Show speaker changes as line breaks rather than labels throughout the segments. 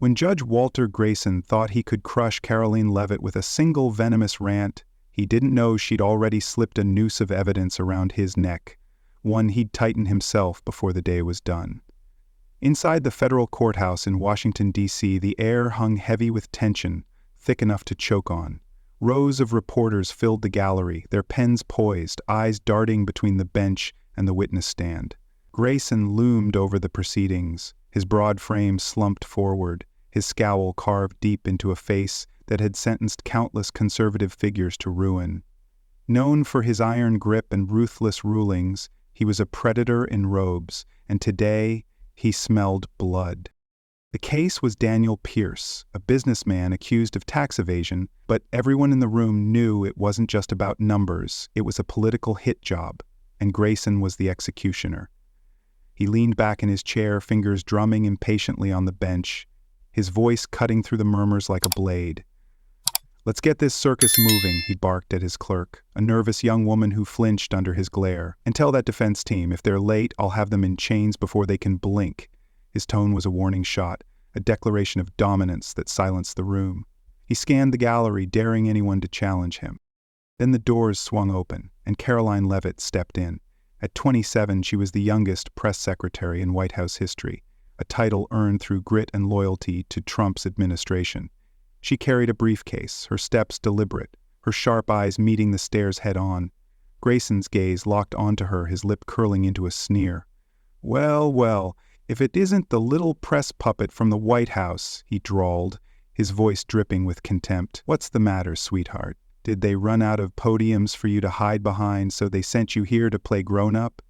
When Judge Walter Grayson thought he could crush Karoline Leavitt with a single venomous rant, he didn't know she'd already slipped a noose of evidence around his neck, one he'd tighten himself before the day was done. Inside the federal courthouse in Washington, D.C., the air hung heavy with tension, thick enough to choke on. Rows of reporters filled the gallery, their pens poised, eyes darting between the bench and the witness stand. Grayson loomed over the proceedings, his broad frame slumped forward, his scowl carved deep into a face that had sentenced countless conservative figures to ruin. Known for his iron grip and ruthless rulings, he was a predator in robes, and today he smelled blood. The case was Daniel Pierce, a businessman accused of tax evasion, but everyone in the room knew it wasn't just about numbers, it was a political hit job, and Grayson was the executioner. He leaned back in his chair, fingers drumming impatiently on the bench, his voice cutting through the murmurs like a blade. "Let's get this circus moving," he barked at his clerk, a nervous young woman who flinched under his glare. "And tell that defense team, if they're late, I'll have them in chains before they can blink." His tone was a warning shot, a declaration of dominance that silenced the room. He scanned the gallery, daring anyone to challenge him. Then the doors swung open, and Karoline Leavitt stepped in. At 27, she was the youngest press secretary in White House history, a title earned through grit and loyalty to Trump's administration. She carried a briefcase, her steps deliberate, her sharp eyes meeting the stairs head-on. Grayson's gaze locked onto her, his lip curling into a sneer. "Well, well, if it isn't the little press puppet from the White House," he drawled, his voice dripping with contempt. "What's the matter, sweetheart? Did they run out of podiums for you to hide behind, so they sent you here to play grown-up?"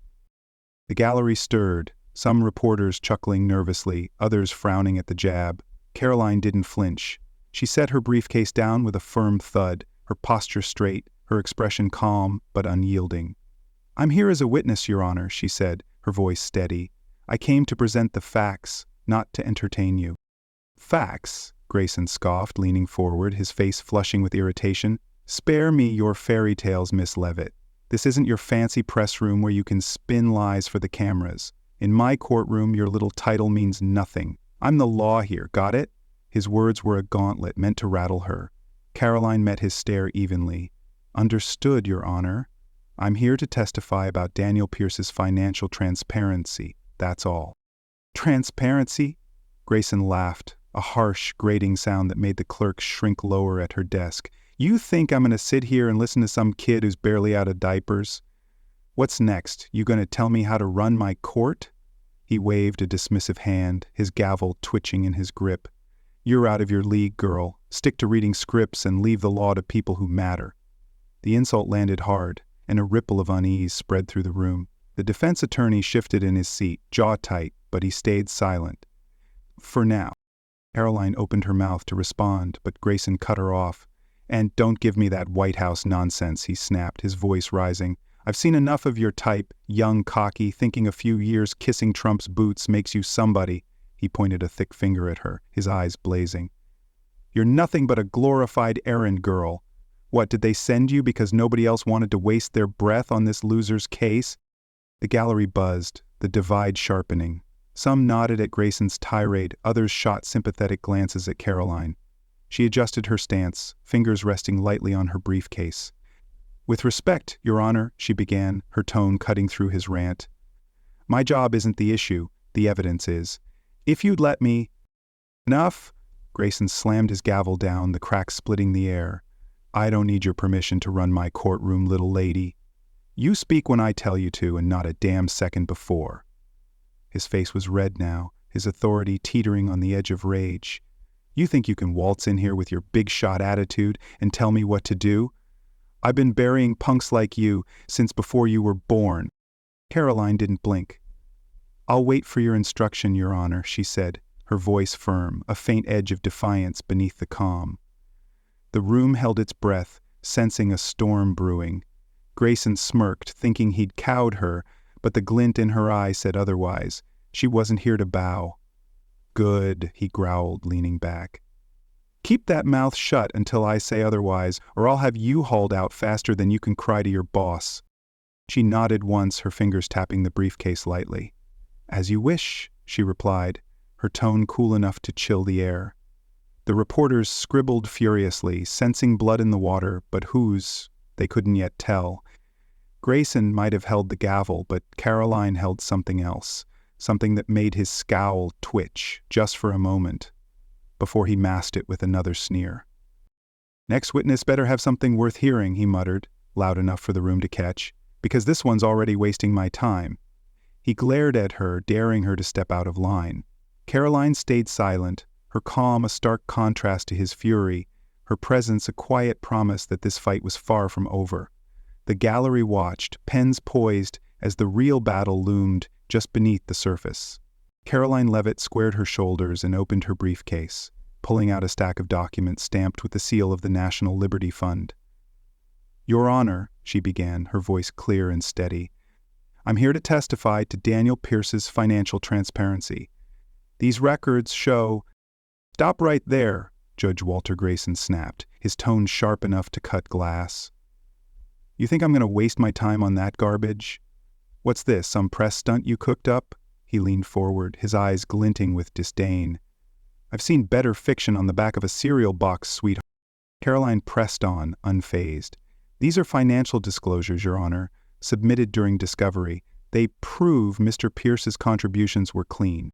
The gallery stirred, some reporters chuckling nervously, others frowning at the jab. Karoline didn't flinch. She set her briefcase down with a firm thud, her posture straight, her expression calm but unyielding. "I'm here as a witness, Your Honor," she said, her voice steady. "I came to present the facts, not to entertain you." "Facts?" Grayson scoffed, leaning forward, his face flushing with irritation. "Spare me your fairy tales, Miss Leavitt. This isn't your fancy press room where you can spin lies for the cameras. In my courtroom, your little title means nothing. I'm the law here, got it?" His words were a gauntlet meant to rattle her. Karoline met his stare evenly. "Understood, Your Honor. I'm here to testify about Daniel Pierce's financial transparency, that's all." "Transparency?" Grayson laughed, a harsh, grating sound that made the clerk shrink lower at her desk. "You think I'm going to sit here and listen to some kid who's barely out of diapers? What's next? You going to tell me how to run my court?" He waved a dismissive hand, his gavel twitching in his grip. "You're out of your league, girl. Stick to reading scripts and leave the law to people who matter." The insult landed hard, and a ripple of unease spread through the room. The defense attorney shifted in his seat, jaw tight, but he stayed silent. "For now." Karoline opened her mouth to respond, but Grayson cut her off. "And don't give me that White House nonsense," he snapped, his voice rising. "I've seen enough of your type, young, cocky, thinking a few years kissing Trump's boots makes you somebody." He pointed a thick finger at her, his eyes blazing. "You're nothing but a glorified errand girl. What, did they send you because nobody else wanted to waste their breath on this loser's case?" The gallery buzzed, the divide sharpening. Some nodded at Grayson's tirade, others shot sympathetic glances at Karoline. She adjusted her stance, fingers resting lightly on her briefcase. "With respect, Your Honor," she began, her tone cutting through his rant. "My job isn't the issue, the evidence is. If you'd let me—" "Enough!" Grayson slammed his gavel down, the crack splitting the air. "I don't need your permission to run my courtroom, little lady. You speak when I tell you to, and not a damn second before." His face was red now, his authority teetering on the edge of rage. "You think you can waltz in here with your big-shot attitude and tell me what to do? I've been burying punks like you since before you were born." Karoline didn't blink. "I'll wait for your instruction, Your Honor," she said, her voice firm, a faint edge of defiance beneath the calm. The room held its breath, sensing a storm brewing. Grayson smirked, thinking he'd cowed her, but the glint in her eye said otherwise. She wasn't here to bow. "Good," he growled, leaning back. "Keep that mouth shut until I say otherwise, or I'll have you hauled out faster than you can cry to your boss." She nodded once, her fingers tapping the briefcase lightly. "As you wish," she replied, her tone cool enough to chill the air. The reporters scribbled furiously, sensing blood in the water, but whose, they couldn't yet tell. Grayson might have held the gavel, but Karoline held something else, something that made his scowl twitch, just for a moment, before he masked it with another sneer. "Next witness better have something worth hearing," he muttered, loud enough for the room to catch, "because this one's already wasting my time." He glared at her, daring her to step out of line. Karoline stayed silent, her calm a stark contrast to his fury, her presence a quiet promise that this fight was far from over. The gallery watched, pens poised, as the real battle loomed just beneath the surface. Karoline Leavitt squared her shoulders and opened her briefcase, pulling out a stack of documents stamped with the seal of the National Liberty Fund. "Your Honor," she began, her voice clear and steady, "I'm here to testify to Daniel Pierce's financial transparency. These records show—" "Stop right there," Judge Walter Grayson snapped, his tone sharp enough to cut glass. "You think I'm going to waste my time on that garbage? What's this, some press stunt you cooked up?" He leaned forward, his eyes glinting with disdain. "I've seen better fiction on the back of a cereal box, sweetheart." Karoline pressed on, unfazed. "These are financial disclosures, Your Honor, submitted during discovery. They prove Mr. Pierce's contributions were clean."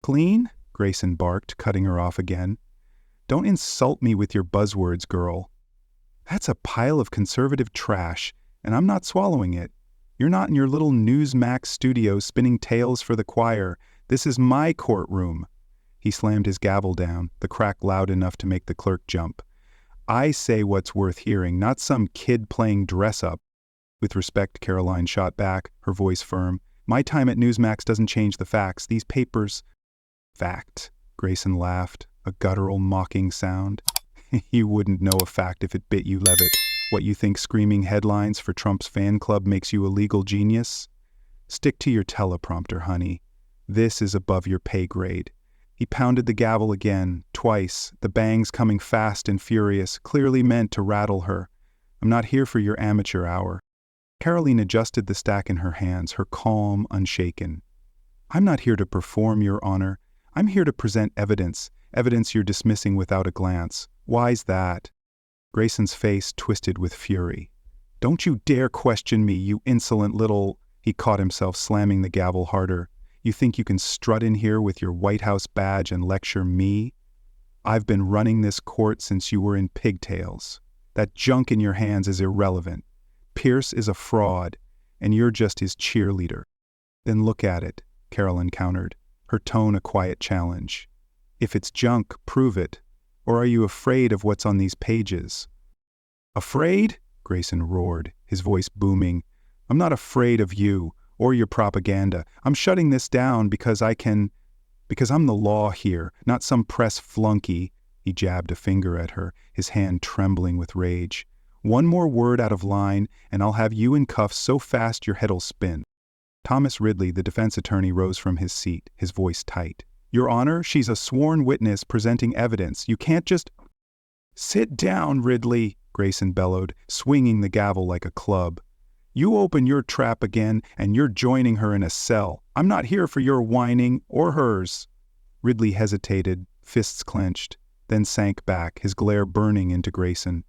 "Clean?" Grayson barked, cutting her off again. "Don't insult me with your buzzwords, girl. That's a pile of conservative trash, and I'm not swallowing it. You're not in your little Newsmax studio spinning tales for the choir. This is my courtroom." He slammed his gavel down, the crack loud enough to make the clerk jump. "I say what's worth hearing, not some kid playing dress-up." "With respect," Karoline shot back, her voice firm, "my time at Newsmax doesn't change the facts. These papers—" "Fact," Grayson laughed, a guttural mocking sound. "You wouldn't know a fact if it bit you, Leavitt. What, you think screaming headlines for Trump's fan club makes you a legal genius? Stick to your teleprompter, honey. This is above your pay grade." He pounded the gavel again, twice, the bangs coming fast and furious, clearly meant to rattle her. "I'm not here for your amateur hour." Karoline adjusted the stack in her hands, her calm unshaken. "I'm not here to perform, Your Honor. I'm here to present evidence you're dismissing without a glance. Why's that?" Grayson's face twisted with fury. "Don't you dare question me, you insolent little—" He caught himself slamming the gavel harder. "You think you can strut in here with your White House badge and lecture me? I've been running this court since you were in pigtails. That junk in your hands is irrelevant. Pierce is a fraud, and you're just his cheerleader." "Then look at it," Karoline countered, her tone a quiet challenge. "If it's junk, prove it. Or are you afraid of what's on these pages?" "Afraid?" Grayson roared, his voice booming. "I'm not afraid of you, or your propaganda. I'm shutting this down because I'm the law here, not some press flunky." He jabbed a finger at her, his hand trembling with rage. "One more word out of line, and I'll have you in cuffs so fast your head'll spin." Thomas Ridley, the defense attorney, rose from his seat, his voice tight. "Your Honor, she's a sworn witness presenting evidence. You can't just—" "Sit down, Ridley," Grayson bellowed, swinging the gavel like a club. "You open your trap again, and you're joining her in a cell. I'm not here for your whining, or hers." Ridley hesitated, fists clenched, then sank back, his glare burning into Grayson.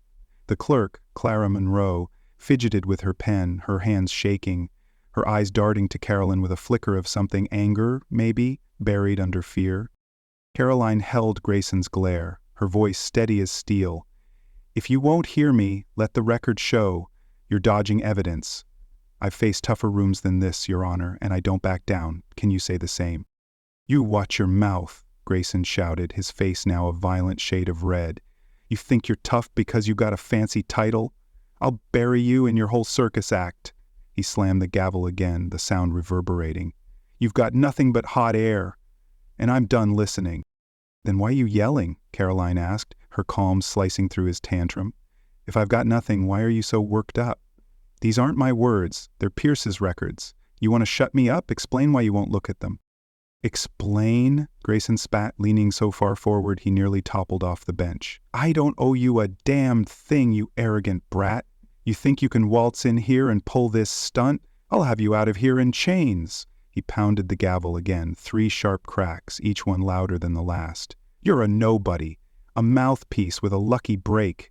The clerk, Clara Monroe, fidgeted with her pen, her hands shaking, her eyes darting to Karoline with a flicker of something, anger, maybe, buried under fear. Karoline held Grayson's glare, her voice steady as steel. "If you won't hear me, let the record show. You're dodging evidence. I've faced tougher rooms than this, Your Honor, and I don't back down. Can you say the same?" "You watch your mouth," Grayson shouted, his face now a violent shade of red. "You think you're tough because you got a fancy title? I'll bury you and your whole circus act." He slammed the gavel again, the sound reverberating. "You've got nothing but hot air, and I'm done listening." "Then why are you yelling?" Karoline asked, her calm slicing through his tantrum. "If I've got nothing, why are you so worked up? These aren't my words, they're Pierce's records. You want to shut me up? Explain why you won't look at them." "Explain?" Grayson spat, leaning so far forward he nearly toppled off the bench. "I don't owe you a damned thing, you arrogant brat. You think you can waltz in here and pull this stunt? I'll have you out of here in chains." He He pounded the gavel again, 3 sharp cracks, each one louder than the last. "You're a nobody. A mouthpiece with a lucky break."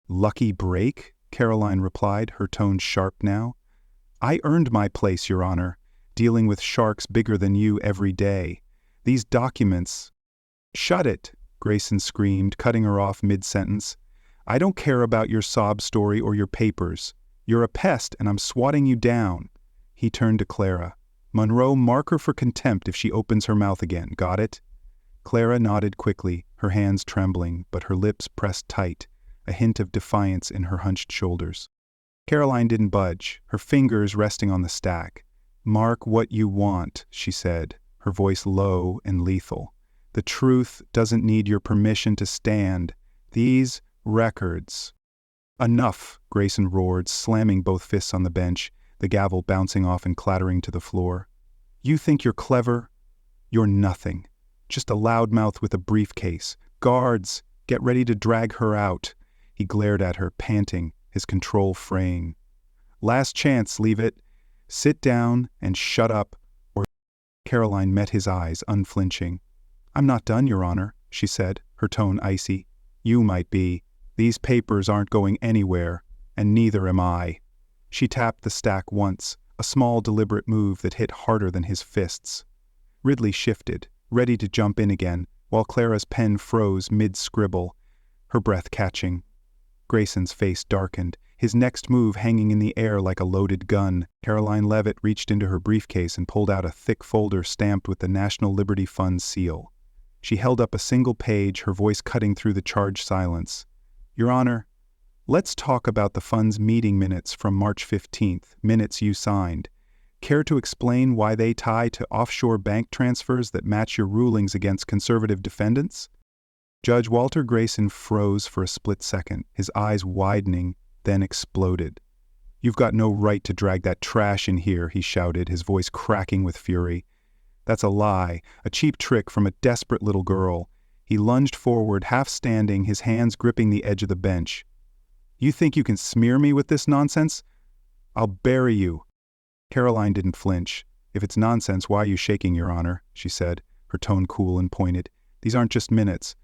"Lucky break?" Karoline replied, her tone sharp now. "I earned my place, Your Honor, dealing with sharks bigger than you every day. These documents—" "Shut it!" Grayson screamed, cutting her off mid-sentence. "I don't care about your sob story or your papers. You're a pest, and I'm swatting you down." He turned to Clara. "Monroe, mark her for contempt if she opens her mouth again. Got it?" Clara nodded quickly, her hands trembling, but her lips pressed tight, a hint of defiance in her hunched shoulders. Karoline didn't budge, her fingers resting on the stack. "Mark what you want," she said, her voice low and lethal. "The truth doesn't need your permission to stand. These records—" "Enough!" Grayson roared, slamming both fists on the bench, the gavel bouncing off and clattering to the floor. "You think you're clever? You're nothing. Just a loudmouth with a briefcase. Guards, get ready to drag her out." He glared at her, panting, his control fraying. "Last chance, Leavitt. Sit down and shut up, or—" Karoline met his eyes, unflinching. "I'm not done, Your Honor," she said, her tone icy. "You might be. These papers aren't going anywhere, and neither am I." She tapped the stack once, a small deliberate move that hit harder than his fists. Ridley shifted, ready to jump in again, while Clara's pen froze mid-scribble, her breath catching. Grayson's face darkened, his next move hanging in the air like a loaded gun. Karoline Leavitt reached into her briefcase and pulled out a thick folder stamped with the National Liberty Fund seal. She held up a single page, her voice cutting through the charged silence. "Your Honor, let's talk about the fund's meeting minutes from March 15th, minutes you signed. Care to explain why they tie to offshore bank transfers that match your rulings against conservative defendants?" Judge Walter Grayson froze for a split second, his eyes widening, then exploded. "You've got no right to drag that trash in here," he shouted, his voice cracking with fury. "That's a lie, a cheap trick from a desperate little girl." He lunged forward, half standing, his hands gripping the edge of the bench. "You think you can smear me with this nonsense? I'll bury you." Karoline didn't flinch. "If it's nonsense, why are you shaking, Your Honor?" she said, her tone cool and pointed. "These aren't just minutes.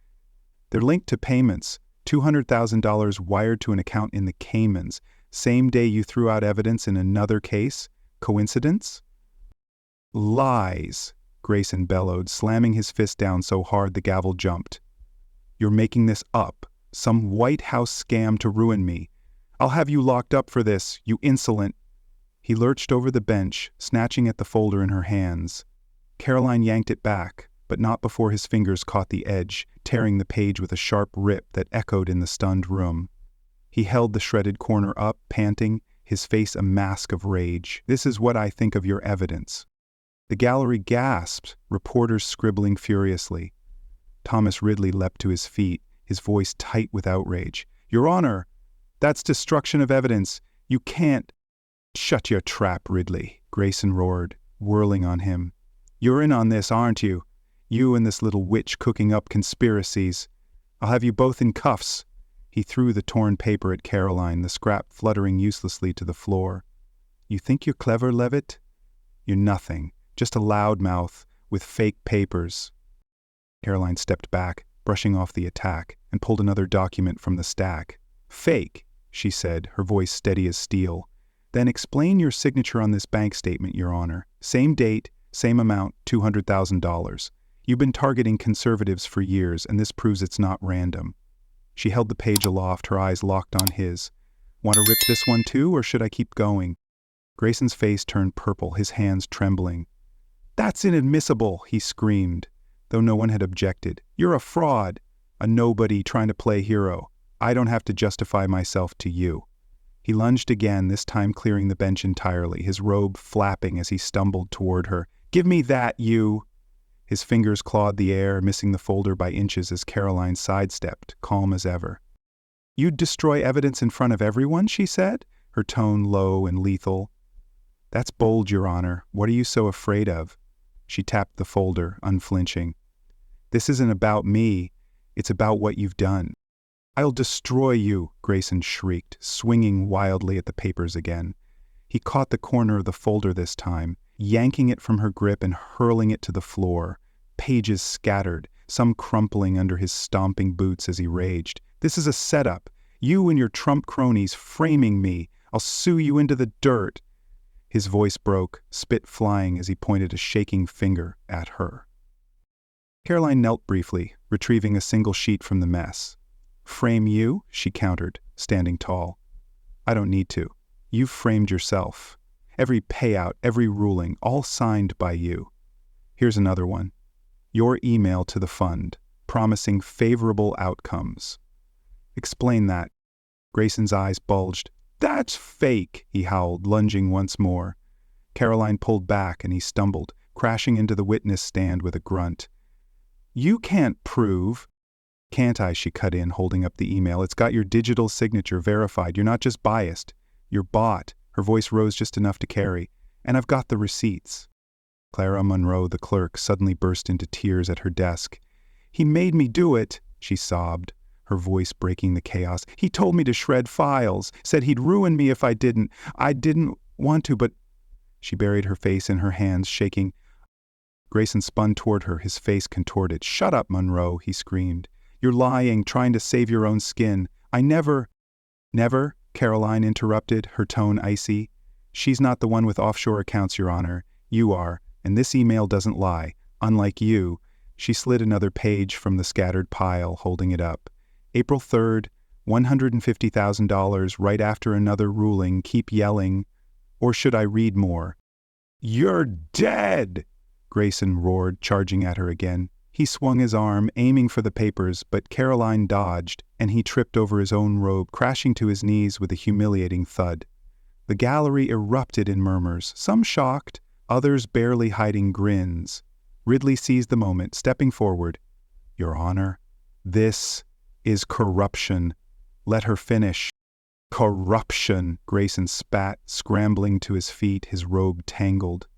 They're linked to payments, $200,000 wired to an account in the Caymans, same day you threw out evidence in another case. Coincidence?" "Lies," Grayson bellowed, slamming his fist down so hard the gavel jumped. "You're making this up, some White House scam to ruin me. I'll have you locked up for this, you insolent—" He lurched over the bench, snatching at the folder in her hands. Karoline yanked it back, but not before his fingers caught the edge, tearing the page with a sharp rip that echoed in the stunned room. He held the shredded corner up, panting, his face a mask of rage. "This is what I think of your evidence." The gallery gasped, reporters scribbling furiously. Thomas Ridley leapt to his feet, his voice tight with outrage. "Your Honor, that's destruction of evidence. You can't—" "Shut your trap, Ridley," Grayson roared, whirling on him. "You're in on this, aren't you? You and this little witch cooking up conspiracies. I'll have you both in cuffs." He threw the torn paper at Karoline, the scrap fluttering uselessly to the floor. "You think you're clever, Leavitt? You're nothing, just a loudmouth with fake papers." Karoline stepped back, brushing off the attack, and pulled another document from the stack. "Fake," she said, her voice steady as steel. "Then explain your signature on this bank statement, Your Honor. Same date, same amount, $200,000. You've been targeting conservatives for years, and this proves it's not random." She held the page aloft, her eyes locked on his. "Want to rip this one too, or should I keep going?" Grayson's face turned purple, his hands trembling. "That's inadmissible," he screamed, though no one had objected. "You're a fraud, a nobody trying to play hero. I don't have to justify myself to you." He lunged again, this time clearing the bench entirely, his robe flapping as he stumbled toward her. "Give me that, you!" His fingers clawed the air, missing the folder by inches as Karoline sidestepped, calm as ever. "You'd destroy evidence in front of everyone," she said, her tone low and lethal. "That's bold, Your Honor. What are you so afraid of?" She tapped the folder, unflinching. "This isn't about me. It's about what you've done." "I'll destroy you," Grayson shrieked, swinging wildly at the papers again. He caught the corner of the folder this time. yanking it from her grip and hurling it to the floor. Pages scattered, some crumpling under his stomping boots as he raged. "This is a setup. You and your Trump cronies framing me. I'll sue you into the dirt." His voice broke, spit flying as he pointed a shaking finger at her. Karoline knelt briefly, retrieving a single sheet from the mess. "Frame you?" she countered, standing tall. "I don't need to. You've framed yourself. Every payout, every ruling, all signed by you. Here's another one. Your email to the fund, promising favorable outcomes." "Explain that." Grayson's eyes bulged. "That's fake," he howled, lunging once more. Karoline pulled back and he stumbled, crashing into the witness stand with a grunt. "You can't prove." "Can't I?" she cut in, holding up the email. "It's got your digital signature verified. You're not just biased. You're bought." Her voice rose just enough to carry. "And I've got the receipts." Clara Monroe, the clerk, suddenly burst into tears at her desk. "He made me do it," she sobbed, her voice breaking the chaos. "He told me to shred files, said he'd ruin me if I didn't. I didn't want to, but—" She buried her face in her hands, shaking. Grayson spun toward her, his face contorted. "Shut up, Monroe," he screamed. "You're lying, trying to save your own skin. I never—" "Never?" Karoline interrupted, her tone icy. "She's not the one with offshore accounts, Your Honor. You are, and this email doesn't lie. Unlike you." She slid another page from the scattered pile, holding it up. "April 3rd, $150,000 right after another ruling. Keep yelling. Or should I read more?" "You're dead!" Grayson roared, charging at her again. He swung his arm, aiming for the papers, but Karoline dodged, and he tripped over his own robe, crashing to his knees with a humiliating thud. The gallery erupted in murmurs, some shocked, others barely hiding grins. Ridley seized the moment, stepping forward. "Your Honor, this is corruption. Let her finish." "Corruption!" Grayson spat, scrambling to his feet, his robe tangled.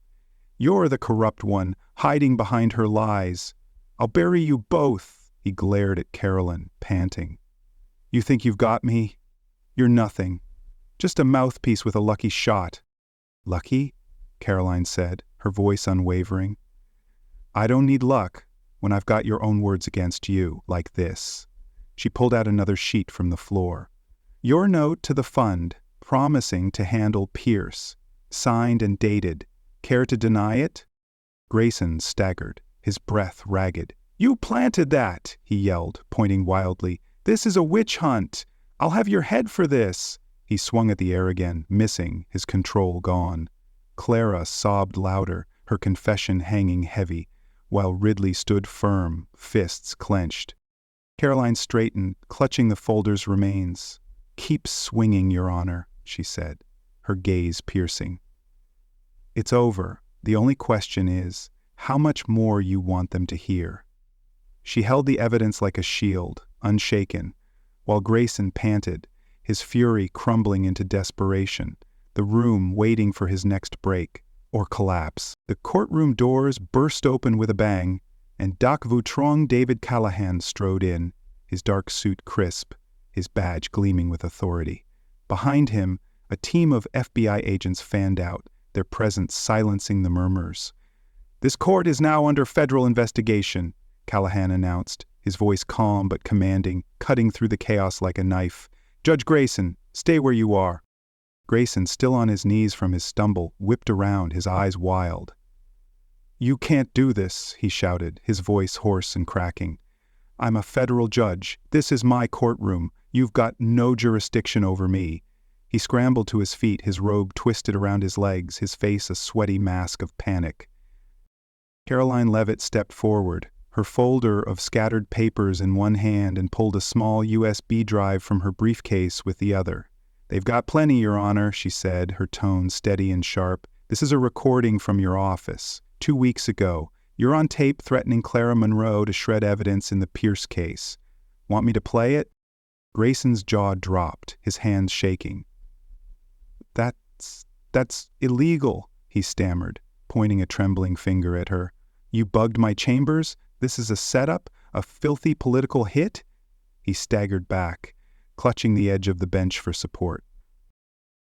"You're the corrupt one, hiding behind her lies. I'll bury you both." He glared at Karoline, panting. "You think you've got me? You're nothing. Just a mouthpiece with a lucky shot." "Lucky?" Karoline said, her voice unwavering. "I don't need luck when I've got your own words against you, like this." She pulled out another sheet from the floor. "Your note to the fund, promising to handle Pierce. Signed and dated. Care to deny it?" Grayson staggered, his breath ragged. "You planted that!" he yelled, pointing wildly. "This is a witch hunt! I'll have your head for this!" He swung at the air again, missing, his control gone. Clara sobbed louder, her confession hanging heavy, while Ridley stood firm, fists clenched. Karoline straightened, clutching the folder's remains. "Keep swinging, Your Honor," she said, her gaze piercing. "It's over. The only question is, how much more you want them to hear." She held the evidence like a shield, unshaken, while Grayson panted, his fury crumbling into desperation, the room waiting for his next break or collapse. The courtroom doors burst open with a bang, and Doc Vuitron David Callahan strode in, his dark suit crisp, his badge gleaming with authority. Behind him, a team of FBI agents fanned out, their presence silencing the murmurs. "This court is now under federal investigation," Callahan announced, his voice calm but commanding, cutting through the chaos like a knife. "Judge Grayson, stay where you are." Grayson, still on his knees from his stumble, whipped around, his eyes wild. "You can't do this," he shouted, his voice hoarse and cracking. "I'm a federal judge. This is my courtroom. You've got no jurisdiction over me." He scrambled to his feet, his robe twisted around his legs, his face a sweaty mask of panic. Karoline Leavitt stepped forward, her folder of scattered papers in one hand, and pulled a small USB drive from her briefcase with the other. "They've got plenty, Your Honor," she said, her tone steady and sharp. "This is a recording from your office. 2 weeks ago. You're on tape threatening Clara Monroe to shred evidence in the Pierce case. Want me to play it?" Grayson's jaw dropped, his hands shaking. That's illegal," he stammered, pointing a trembling finger at her. "You bugged my chambers? This is a setup? A filthy political hit?" He staggered back, clutching the edge of the bench for support.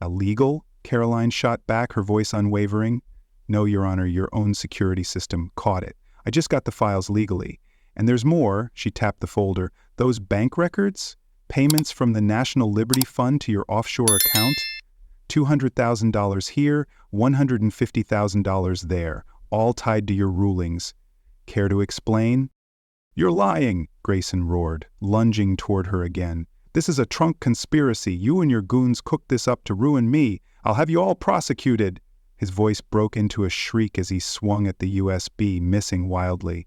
"Illegal?" Karoline shot back, her voice unwavering. No, Your Honor, your own security system caught it. I just got the files legally. And there's more, she tapped the folder. Those bank records? Payments from the National Liberty Fund to your offshore account? $200,000 here, $150,000 there, all tied to your rulings. Care to explain? You're lying, Grayson roared, lunging toward her again. This is a trunk conspiracy. You and your goons cooked this up to ruin me. I'll have you all prosecuted. His voice broke into a shriek as he swung at the USB, missing wildly.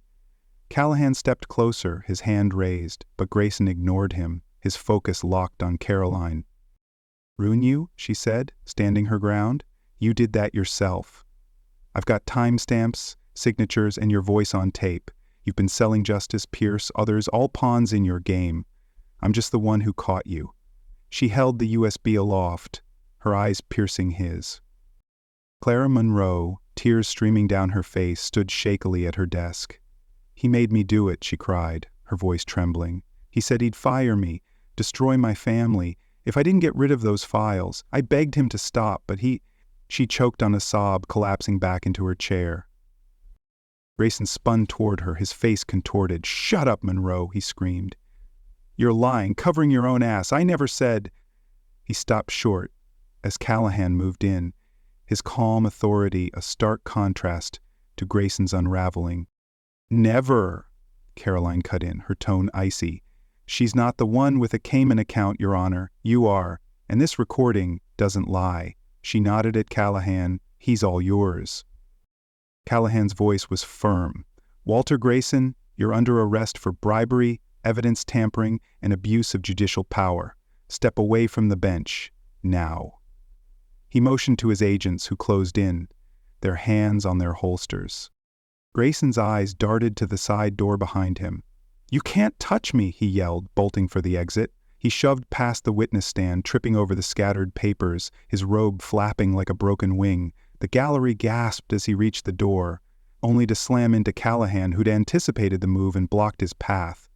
Callahan stepped closer, his hand raised, but Grayson ignored him, his focus locked on Karoline. Ruin you? She said, standing her ground. You did that yourself. I've got timestamps, signatures, and your voice on tape. You've been selling Justice, Pierce, others, all pawns in your game. I'm just the one who caught you. She held the USB aloft, her eyes piercing his. Clara Monroe, tears streaming down her face, stood shakily at her desk. He made me do it, she cried, her voice trembling. He said he'd fire me, destroy my family. If I didn't get rid of those files, I begged him to stop, but She choked on a sob, collapsing back into her chair. Grayson spun toward her, his face contorted. Shut up, Monroe, he screamed. You're lying, covering your own ass. I never said. He stopped short as Callahan moved in, his calm authority a stark contrast to Grayson's unraveling. Never, Karoline cut in, her tone icy. She's not the one with a Cayman account, Your Honor. You are, and this recording doesn't lie. She nodded at Callahan. He's all yours. Callahan's voice was firm. Walter Grayson, you're under arrest for bribery, evidence tampering, and abuse of judicial power. Step away from the bench, now. He motioned to his agents, who closed in, their hands on their holsters. Grayson's eyes darted to the side door behind him. You can't touch me, he yelled, bolting for the exit. He shoved past the witness stand, tripping over the scattered papers, his robe flapping like a broken wing. The gallery gasped as he reached the door, only to slam into Callahan, who'd anticipated the move and blocked his path.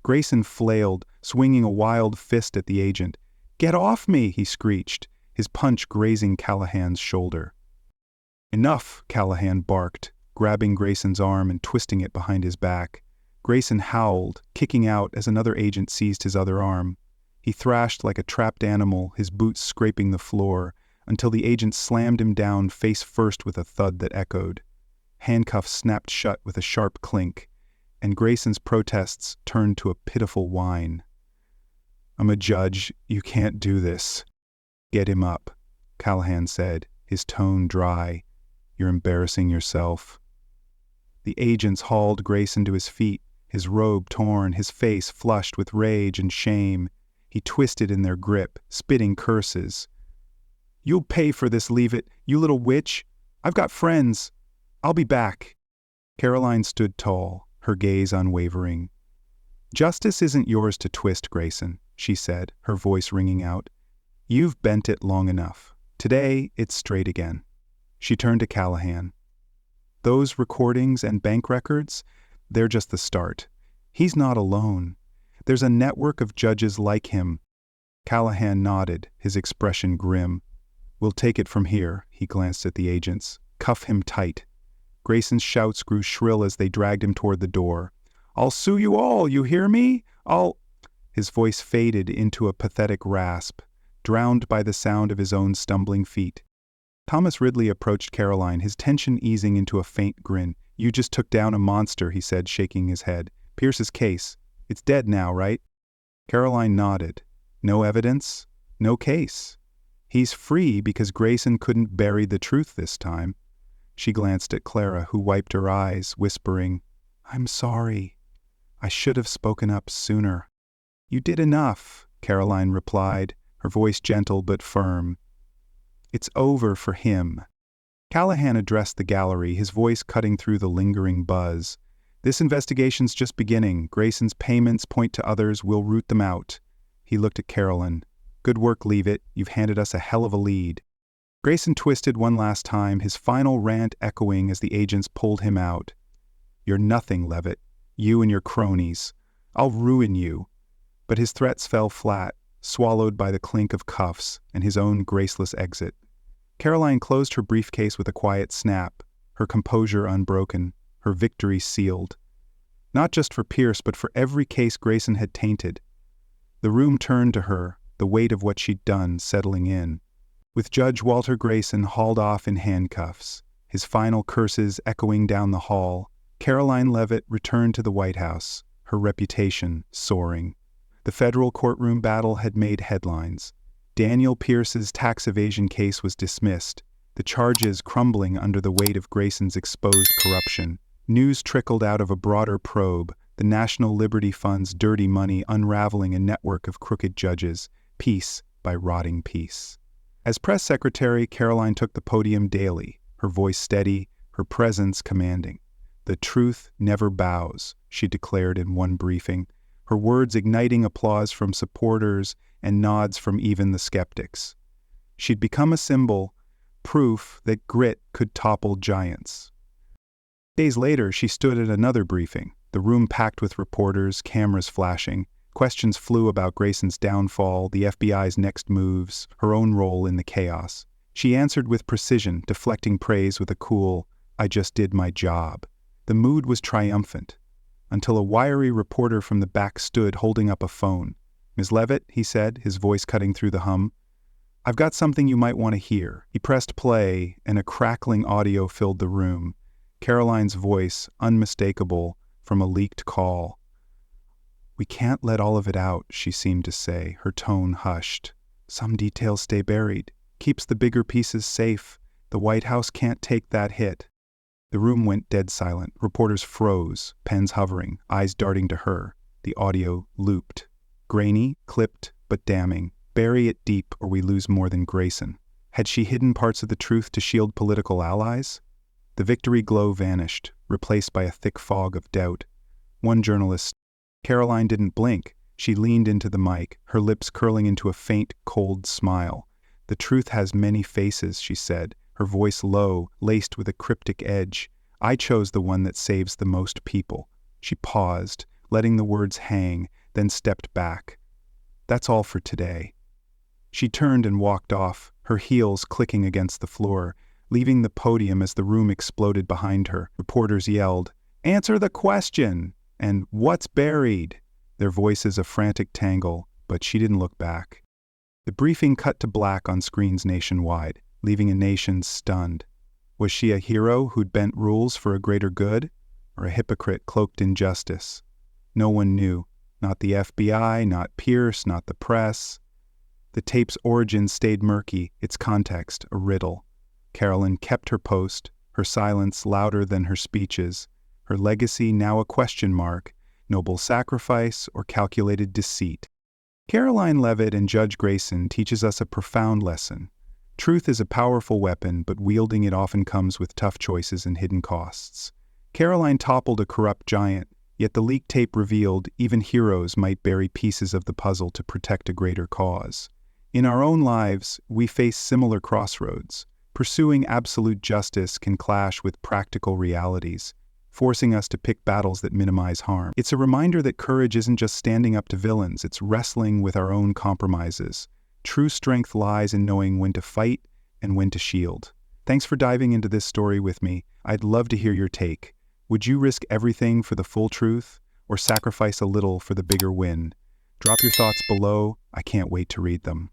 Grayson flailed, swinging a wild fist at the agent. Get off me, he screeched, his punch grazing Callahan's shoulder. Enough, Callahan barked, grabbing Grayson's arm and twisting it behind his back. Grayson howled, kicking out as another agent seized his other arm. He thrashed like a trapped animal, his boots scraping the floor, until the agent slammed him down face first with a thud that echoed. Handcuffs snapped shut with a sharp clink, and Grayson's protests turned to a pitiful whine. I'm a judge. You can't do this. Get him up, Callahan said, his tone dry. You're embarrassing yourself. The agents hauled Grayson to his feet, his robe torn, his face flushed with rage and shame. He twisted in their grip, spitting curses. You'll pay for this, Leavitt, you little witch. I've got friends. I'll be back. Karoline stood tall, her gaze unwavering. Justice isn't yours to twist, Grayson, she said, her voice ringing out. You've bent it long enough. Today, it's straight again. She turned to Callahan. Those recordings and bank records, they're just the start. He's not alone. There's a network of judges like him. Callahan nodded, his expression grim. We'll take it from here, he glanced at the agents. Cuff him tight. Grayson's shouts grew shrill as they dragged him toward the door. I'll sue you all, you hear me? His voice faded into a pathetic rasp, drowned by the sound of his own stumbling feet. Thomas Ridley approached Karoline, his tension easing into a faint grin. You just took down a monster, he said, shaking his head. Pierce's case. It's dead now, right? Karoline nodded. No evidence? No case. He's free because Grayson couldn't bury the truth this time. She glanced at Clara, who wiped her eyes, whispering, I'm sorry. I should have spoken up sooner. You did enough, Karoline replied, her voice gentle but firm. It's over for him. Callahan addressed the gallery, his voice cutting through the lingering buzz. This investigation's just beginning. Grayson's payments point to others. We'll root them out. He looked at Karoline. Good work, Leavitt. You've handed us a hell of a lead. Grayson twisted one last time, his final rant echoing as the agents pulled him out. You're nothing, Leavitt. You and your cronies. I'll ruin you. But his threats fell flat, swallowed by the clink of cuffs and his own graceless exit. Karoline closed her briefcase with a quiet snap. her composure unbroken, her victory sealed. Not just for Pierce, but for every case Grayson had tainted. The room turned to her, the weight of what she'd done settling in. With Judge Walter Grayson hauled off in handcuffs, his final curses echoing down the hall, Karoline Leavitt returned to the White House, her reputation soaring. The federal courtroom battle had made headlines. Daniel Pierce's tax evasion case was dismissed, the charges crumbling under the weight of Grayson's exposed corruption. News trickled out of a broader probe, the National Liberty Fund's dirty money unraveling a network of crooked judges, piece by rotting piece. As press secretary, Karoline took the podium daily, her voice steady, her presence commanding. "The truth never bows," she declared in one briefing, her words igniting applause from supporters and nods from even the skeptics. She'd become a symbol, proof that grit could topple giants. Days later, she stood at another briefing, the room packed with reporters, cameras flashing. Questions flew about Grayson's downfall, the FBI's next moves, her own role in the chaos. She answered with precision, deflecting praise with a cool, "I just did my job." The mood was triumphant, until a wiry reporter from the back stood holding up a phone. "Ms. Leavitt," he said, his voice cutting through the hum, "I've got something you might want to hear." He pressed play, and a crackling audio filled the room. Karoline's voice, unmistakable, from a leaked call. "We can't let all of it out," she seemed to say, her tone hushed. "Some details stay buried. Keeps the bigger pieces safe. The White House can't take that hit." The room went dead silent. Reporters froze, pens hovering, eyes darting to her. The audio looped. Grainy, clipped, but damning. Bury it deep or we lose more than Grayson. Had she hidden parts of the truth to shield political allies? The victory glow vanished, replaced by a thick fog of doubt. One journalist. Karoline didn't blink. She leaned into the mic, her lips curling into a faint, cold smile. "The truth has many faces," she said, her voice low, laced with a cryptic edge. "I chose the one that saves the most people." She paused, letting the words hang, then stepped back. "That's all for today." She turned and walked off, her heels clicking against the floor, leaving the podium as the room exploded behind her. Reporters yelled, "Answer the question!" and "What's buried?" Their voices a frantic tangle, but she didn't look back. The briefing cut to black on screens nationwide, leaving a nation stunned. Was she a hero who'd bent rules for a greater good, or a hypocrite cloaked in justice? No one knew. Not the FBI, not Pierce, not the press. The tape's origin stayed murky, its context a riddle. Karoline kept her post, her silence louder than her speeches, her legacy now a question mark, noble sacrifice or calculated deceit. Karoline Leavitt and Judge Grayson teaches us a profound lesson. Truth is a powerful weapon, but wielding it often comes with tough choices and hidden costs. Karoline toppled a corrupt giant, yet the leaked tape revealed even heroes might bury pieces of the puzzle to protect a greater cause. In our own lives, we face similar crossroads. Pursuing absolute justice can clash with practical realities, forcing us to pick battles that minimize harm. It's a reminder that courage isn't just standing up to villains, it's wrestling with our own compromises. True strength lies in knowing when to fight and when to shield. Thanks for diving into this story with me. I'd love to hear your take. Would you risk everything for the full truth, or sacrifice a little for the bigger win? Drop your thoughts below. I can't wait to read them.